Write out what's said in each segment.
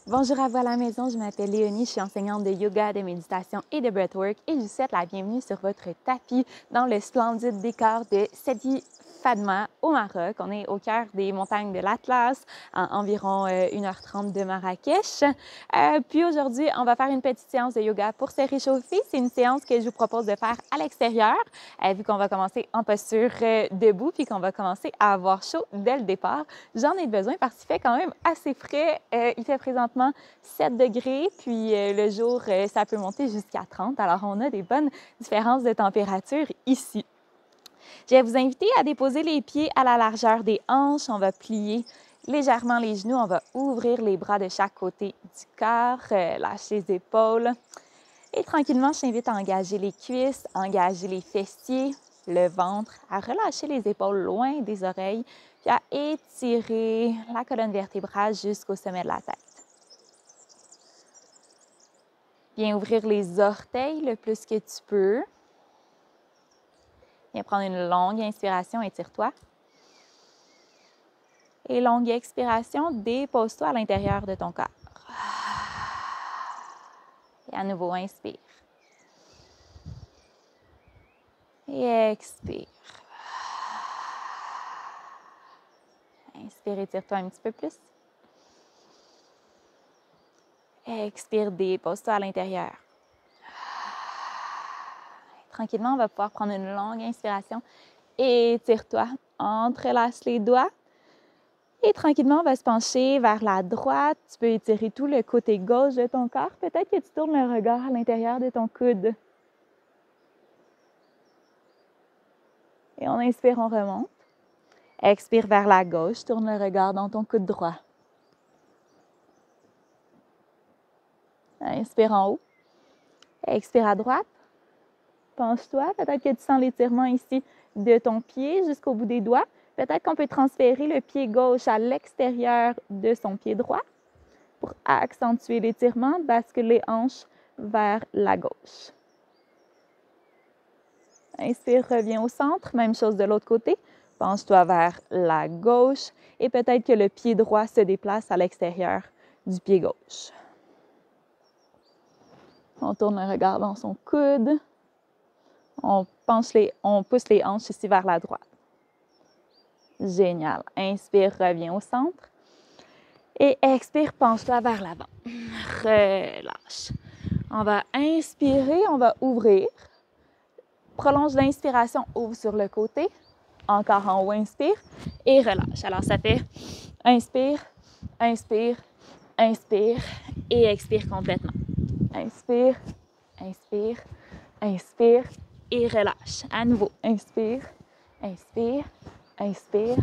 Bonjour à vous à la maison, je m'appelle Léonie, je suis enseignante de yoga, de méditation et de breathwork et je vous souhaite la bienvenue sur votre tapis dans le splendide décor de Sidi Fadma au Maroc. On est au cœur des montagnes de l'Atlas, à environ 1h30 de Marrakech. Puis aujourd'hui, on va faire une petite séance de yoga pour se réchauffer. C'est une séance que je vous propose de faire à l'extérieur, vu qu'on va commencer en posture debout puis qu'on va commencer à avoir chaud dès le départ. J'en ai besoin parce qu'il fait quand même assez frais. Il fait présentement 7 degrés, puis le jour, ça peut monter jusqu'à 30. Alors, on a des bonnes différences de température ici. Je vais vous inviter à déposer les pieds à la largeur des hanches. On va plier légèrement les genoux. On va ouvrir les bras de chaque côté du corps, lâcher les épaules. Et tranquillement, je t'invite à engager les cuisses, engager les fessiers, le ventre, à relâcher les épaules loin des oreilles, puis à étirer la colonne vertébrale jusqu'au sommet de la tête. Bien ouvrir les orteils le plus que tu peux. Viens prendre une longue inspiration, étire-toi. Et longue expiration, dépose-toi à l'intérieur de ton corps. Et à nouveau, inspire. Et expire. Inspire, étire-toi un petit peu plus. Expire, dépose-toi à l'intérieur. Tranquillement, on va pouvoir prendre une longue inspiration. Étire-toi, entrelace les doigts. Et tranquillement, on va se pencher vers la droite. Tu peux étirer tout le côté gauche de ton corps. Peut-être que tu tournes le regard à l'intérieur de ton coude. Et on inspire, on remonte. Expire vers la gauche, tourne le regard dans ton coude droit. Inspire en haut. Expire à droite. Penche-toi. Peut-être que tu sens l'étirement ici de ton pied jusqu'au bout des doigts. Peut-être qu'on peut transférer le pied gauche à l'extérieur de son pied droit pour accentuer l'étirement, bascule les hanches vers la gauche. Inspire, reviens au centre. Même chose de l'autre côté. Penche-toi vers la gauche et peut-être que le pied droit se déplace à l'extérieur du pied gauche. On tourne le regard dans son coude. On pousse les hanches ici vers la droite. Génial. Inspire, reviens au centre. Et expire, penche-toi vers l'avant. Relâche. On va inspirer, on va ouvrir. Prolonge l'inspiration, ouvre sur le côté. Encore en haut, inspire et relâche. Alors, ça fait inspire, inspire, inspire et expire complètement. Inspire, inspire, inspire et relâche. À nouveau, inspire, inspire, inspire,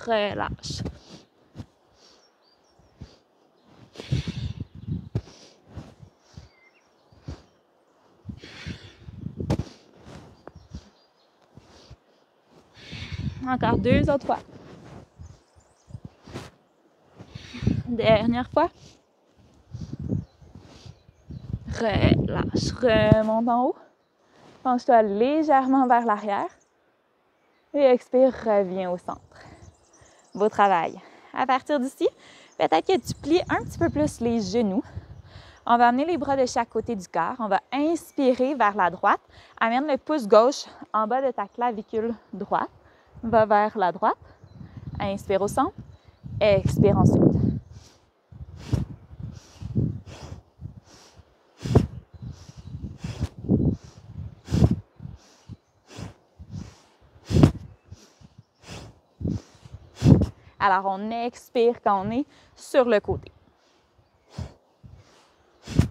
relâche. Encore 2 autres fois. Dernière fois. Relâche. Remonte en haut. Penche-toi légèrement vers l'arrière. Et expire, reviens au centre. Beau travail. À partir d'ici, peut-être que tu plies un petit peu plus les genoux. On va amener les bras de chaque côté du corps. On va inspirer vers la droite. Amène le pouce gauche en bas de ta clavicule droite. Va vers la droite. Inspire au centre. Expire ensuite. Alors, on expire quand on est sur le côté. Puis,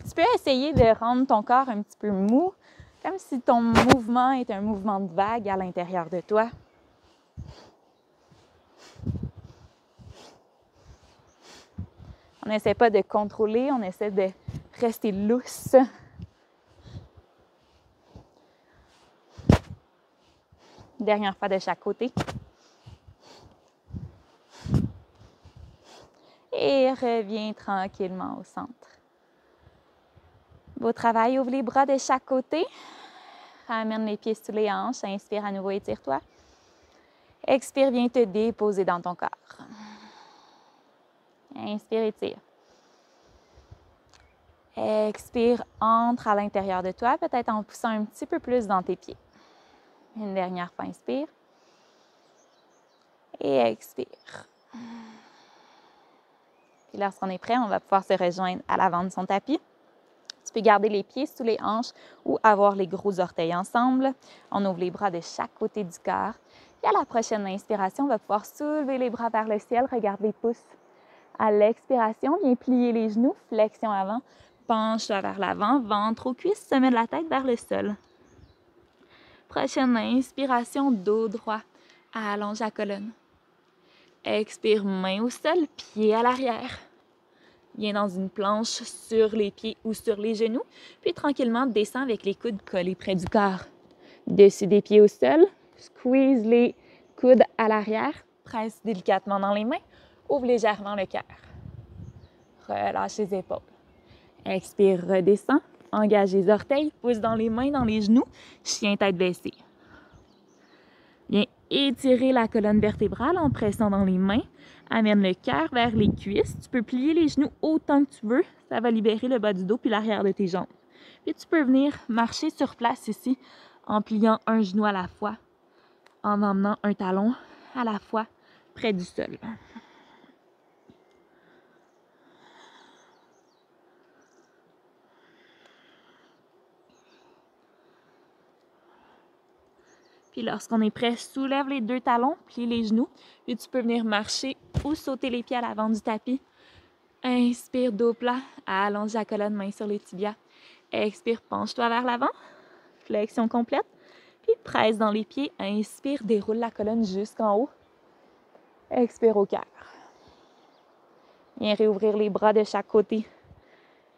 tu peux essayer de rendre ton corps un petit peu mou, comme si ton mouvement est un mouvement de vague à l'intérieur de toi. On n'essaie pas de contrôler, on essaie de rester lousse. Dernière fois de chaque côté. Et reviens tranquillement au centre. Beau travail, ouvre les bras de chaque côté. Ramène les pieds sous les hanches. Inspire à nouveau, étire-toi. Expire, viens te déposer dans ton corps. Inspire, étire. Expire, entre à l'intérieur de toi, peut-être en poussant un petit peu plus dans tes pieds. Une dernière fois, inspire. Et expire. Puis lorsqu'on est prêt, on va pouvoir se rejoindre à l'avant de son tapis. Tu peux garder les pieds sous les hanches ou avoir les gros orteils ensemble. On ouvre les bras de chaque côté du corps. Puis à la prochaine inspiration, on va pouvoir soulever les bras vers le ciel. Regarde les pouces. À l'expiration, viens plier les genoux, flexion avant. Penche-toi vers l'avant, ventre aux cuisses, sommet de la tête vers le sol. Prochaine inspiration, dos droit. Allonge la colonne. Expire, main au sol, pied à l'arrière. Viens dans une planche sur les pieds ou sur les genoux, puis tranquillement descends avec les coudes collés près du corps. Dessus des pieds au sol, squeeze les coudes à l'arrière, presse délicatement dans les mains, ouvre légèrement le cœur. Relâche les épaules. Expire, redescends, engage les orteils, pousse dans les mains, dans les genoux, chien tête baissée. Viens étirer la colonne vertébrale en pressant dans les mains. Amène le cœur vers les cuisses. Tu peux plier les genoux autant que tu veux. Ça va libérer le bas du dos puis l'arrière de tes jambes. Puis tu peux venir marcher sur place ici en pliant un genou à la fois, en emmenant un talon à la fois près du sol. Puis lorsqu'on est prêt, soulève les deux talons, plie les genoux. Puis tu peux venir marcher ou sauter les pieds à l'avant du tapis. Inspire, dos plat, allonge la colonne, main sur les tibias. Expire, penche-toi vers l'avant. Flexion complète. Puis presse dans les pieds. Inspire, déroule la colonne jusqu'en haut. Expire au cœur. Viens réouvrir les bras de chaque côté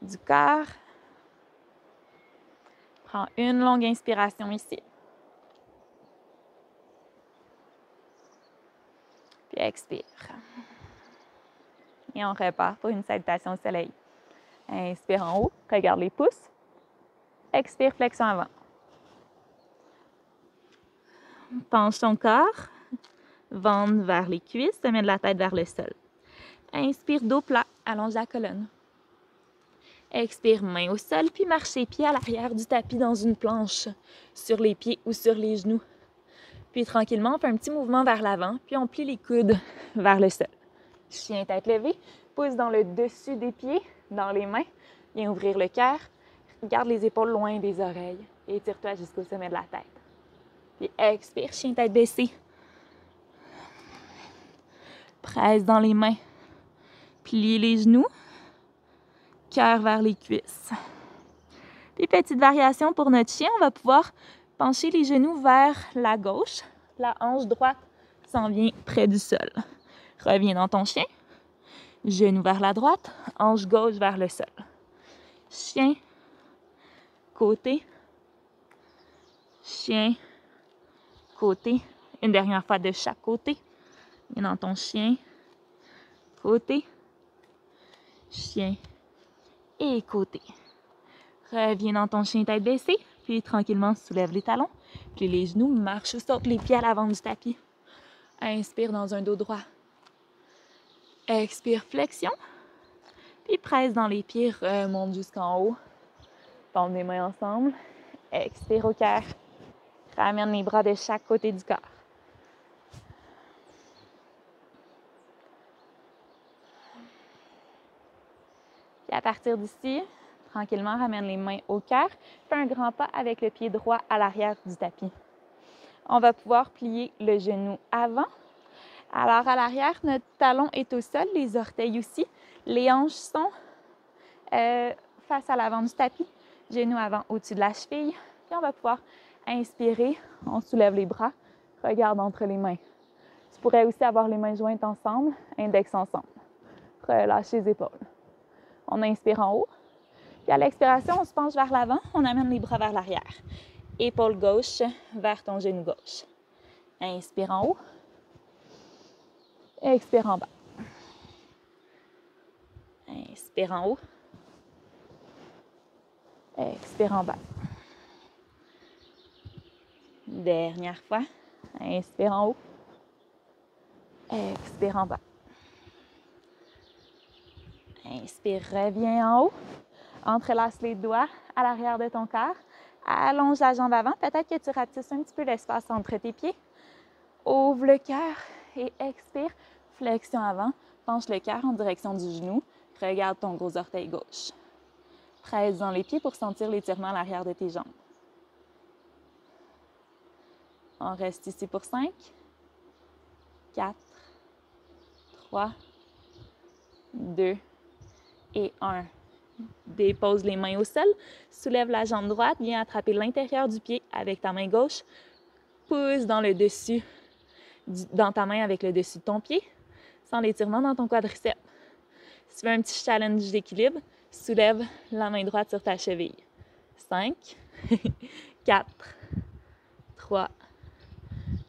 du corps. Prends une longue inspiration ici. Puis expire. Et on repart pour une salutation au soleil. Inspire en haut, regarde les pouces. Expire, flexion avant. Penche ton corps, ventre vers les cuisses, sommet de la tête vers le sol. Inspire, dos plat, allonge la colonne. Expire, main au sol, puis marche les pieds à l'arrière du tapis dans une planche, sur les pieds ou sur les genoux. Puis tranquillement, on fait un petit mouvement vers l'avant, puis on plie les coudes vers le sol. Chien tête levée, pouce dans le dessus des pieds, dans les mains. Viens ouvrir le cœur, garde les épaules loin des oreilles et étire-toi jusqu'au sommet de la tête. Puis expire, chien tête baissée. Presse dans les mains. Plie les genoux. Cœur vers les cuisses. Puis petite variation pour notre chien, on va pouvoir pencher les genoux vers la gauche. La hanche droite s'en vient près du sol. Reviens dans ton chien. Genou vers la droite, hanche gauche vers le sol. Chien, côté. Chien, côté. Une dernière fois de chaque côté. Viens dans ton chien, côté, chien et côté. Reviens dans ton chien tête baissée, puis tranquillement soulève les talons, puis les genoux, marche ou saute les pieds à l'avant du tapis. Inspire dans un dos droit. Expire, flexion, puis presse dans les pieds, remonte jusqu'en haut. Paume des mains ensemble. Expire au cœur. Ramène les bras de chaque côté du corps. Puis à partir d'ici, tranquillement, ramène les mains au cœur. Fais un grand pas avec le pied droit à l'arrière du tapis. On va pouvoir plier le genou avant. Alors, à l'arrière, notre talon est au sol, les orteils aussi. Les hanches sont face à l'avant du tapis. Genou avant au-dessus de la cheville. Puis on va pouvoir inspirer. On soulève les bras. Regarde entre les mains. Tu pourrais aussi avoir les mains jointes ensemble, index ensemble. Relâche les épaules. On inspire en haut. Puis à l'expiration, on se penche vers l'avant. On amène les bras vers l'arrière. Épaule gauche vers ton genou gauche. Inspire en haut. Expire en bas. Inspire en haut. Expire en bas. Dernière fois. Inspire en haut. Expire en bas. Inspire, reviens en haut. Entrelace les doigts à l'arrière de ton corps. Allonge la jambe avant. Peut-être que tu rapetisses un petit peu l'espace entre tes pieds. Ouvre le cœur et expire. Flexion avant. Penche le cœur en direction du genou. Regarde ton gros orteil gauche. Presse dans les pieds pour sentir l'étirement à l'arrière de tes jambes. On reste ici pour 5, 4, 3, 2 et 1. Dépose les mains au sol. Soulève la jambe droite. Viens attraper l'intérieur du pied avec ta main gauche. Pousse dans le dessus, dans ta main avec le dessus de ton pied. Sens l'étirement dans ton quadriceps. Si tu veux un petit challenge d'équilibre, soulève la main droite sur ta cheville. 5, 4, 3,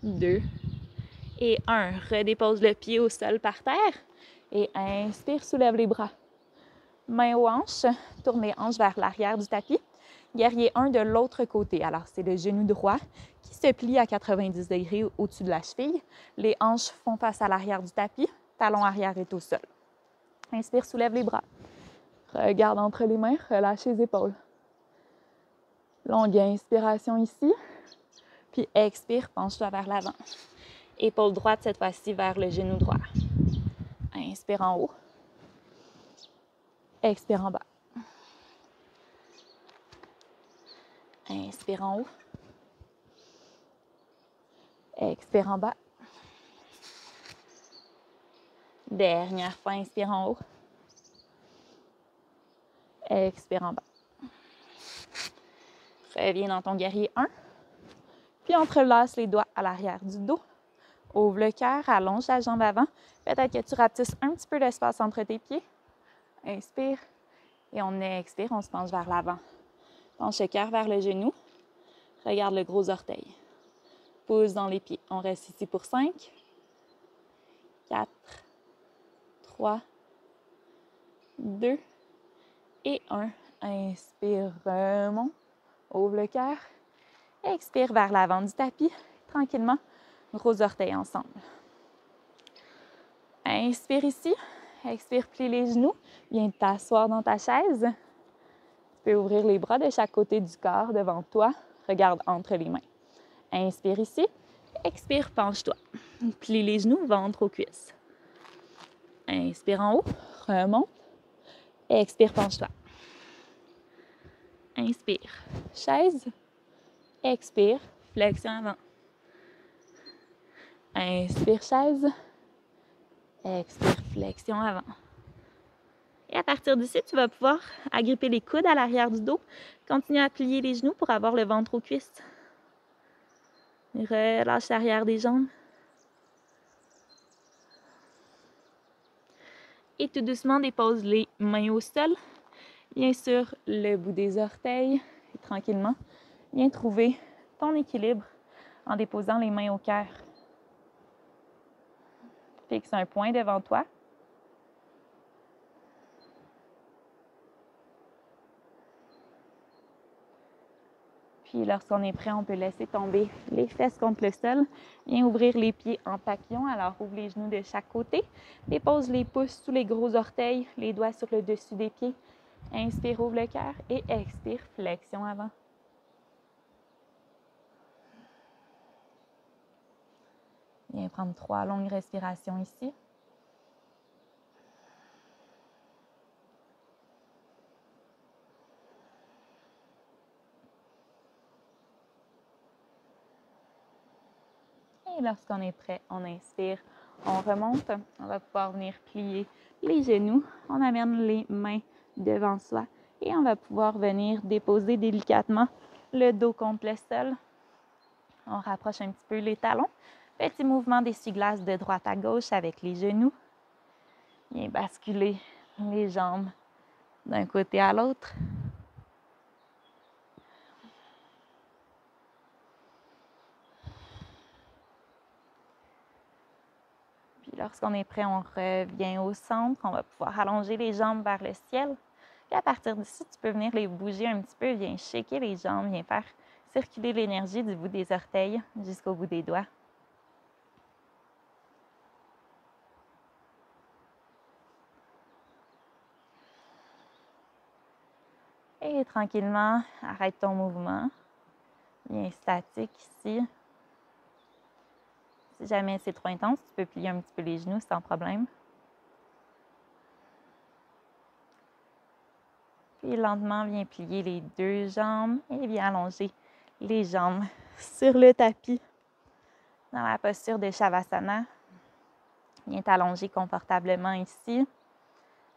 2 et 1. Redépose le pied au sol par terre et inspire, soulève les bras. Main aux hanches, tourne les hanches vers l'arrière du tapis. Guerrier 1 de l'autre côté. Alors, c'est le genou droit qui se plie à 90 degrés au-dessus de la cheville. Les hanches font face à l'arrière du tapis. Talon arrière est au sol. Inspire, soulève les bras. Regarde entre les mains, relâche les épaules. Longue inspiration ici. Puis expire, penche-toi vers l'avant. Épaule droite cette fois-ci vers le genou droit. Inspire en haut. Expire en bas. Inspire en haut. Expire en bas. Dernière fois, inspire en haut. Expire en bas. Reviens dans ton guerrier 1. Puis entrelace les doigts à l'arrière du dos. Ouvre le cœur, allonge la jambe avant. Peut-être que tu rapetisses un petit peu l'espace entre tes pieds. Inspire. Et on expire, on se penche vers l'avant. Penche le cœur vers le genou. Regarde le gros orteil. Pousse dans les pieds. On reste ici pour 5, 4, 3, 2 et 1. Inspire, remonte. Ouvre le cœur. Expire vers l'avant du tapis. Tranquillement, gros orteils ensemble. Inspire ici. Expire, plie les genoux. Viens t'asseoir dans ta chaise. Tu peux ouvrir les bras de chaque côté du corps devant toi. Regarde entre les mains. Inspire ici. Expire, penche-toi. Plie les genoux, ventre aux cuisses. Inspire en haut. Remonte. Expire, penche-toi. Inspire. Chaise. Expire. Flexion avant. Inspire, chaise. Expire, flexion avant. Et à partir d'ici, tu vas pouvoir agripper les coudes à l'arrière du dos. Continue à plier les genoux pour avoir le ventre aux cuisses. Relâche l'arrière des jambes. Et tout doucement, dépose les mains au sol. Viens sur le bout des orteils. Et tranquillement, viens trouver ton équilibre en déposant les mains au cœur. Fixe un point devant toi. Puis lorsqu'on est prêt, on peut laisser tomber les fesses contre le sol. Viens ouvrir les pieds en papillon. Alors, ouvre les genoux de chaque côté. Dépose les pouces sous les gros orteils, les doigts sur le dessus des pieds. Inspire, ouvre le cœur et expire, flexion avant. Viens prendre 3 longues respirations ici. Et lorsqu'on est prêt, on inspire, on remonte. On va pouvoir venir plier les genoux. On amène les mains devant soi et on va pouvoir venir déposer délicatement le dos contre le sol. On rapproche un petit peu les talons. Petit mouvement d'essuie-glace de droite à gauche avec les genoux. Viens basculer les jambes d'un côté à l'autre. Puis lorsqu'on est prêt, on revient au centre. On va pouvoir allonger les jambes vers le ciel. Puis à partir d'ici, tu peux venir les bouger un petit peu. Viens shaker les jambes, viens faire circuler l'énergie du bout des orteils jusqu'au bout des doigts. Et tranquillement, arrête ton mouvement. Bien statique ici. Si jamais c'est trop intense, tu peux plier un petit peu les genoux sans problème. Puis lentement, viens plier les deux jambes et viens allonger les jambes sur le tapis. Dans la posture de Shavasana, viens t'allonger confortablement ici.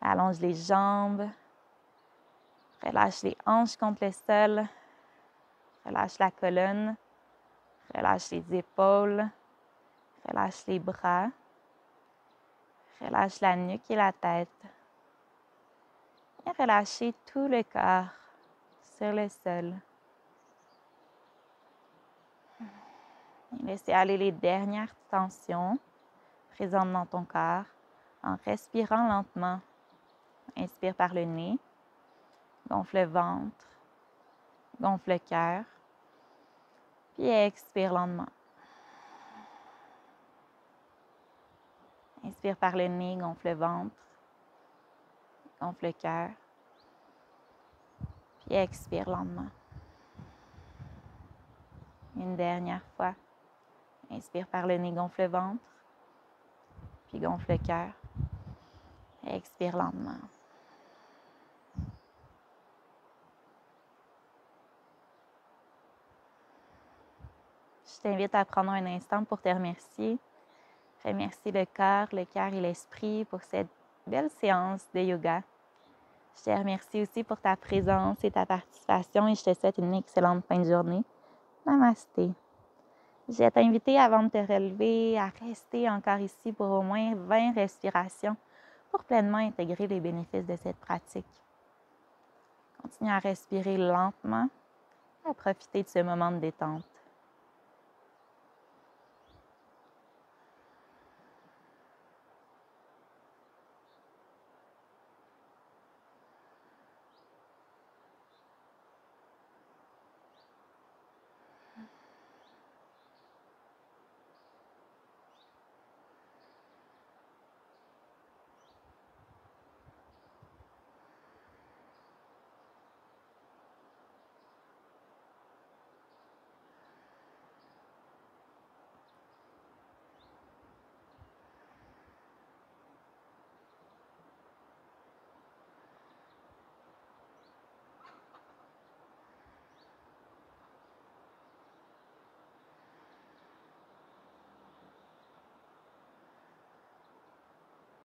Allonge les jambes. Relâche les hanches contre le sol. Relâche la colonne. Relâche les épaules. Relâche les bras. Relâche la nuque et la tête. Et relâchez tout le corps sur le sol. Et laissez aller les dernières tensions présentes dans ton corps en respirant lentement. Inspire par le nez. Gonfle le ventre. Gonfle le cœur. Puis expire lentement. Inspire par le nez, gonfle le ventre. Gonfle le cœur. Puis expire lentement. Une dernière fois. Inspire par le nez, gonfle le ventre. Puis gonfle le cœur. Expire lentement. Je t'invite à prendre un instant pour te remercier. Remercier le cœur et l'esprit pour cette belle séance de yoga. Je te remercie aussi pour ta présence et ta participation et je te souhaite une excellente fin de journée. Namasté. Je vais t'inviter avant de te relever à rester encore ici pour au moins 20 respirations pour pleinement intégrer les bénéfices de cette pratique. Continue à respirer lentement, à profiter de ce moment de détente.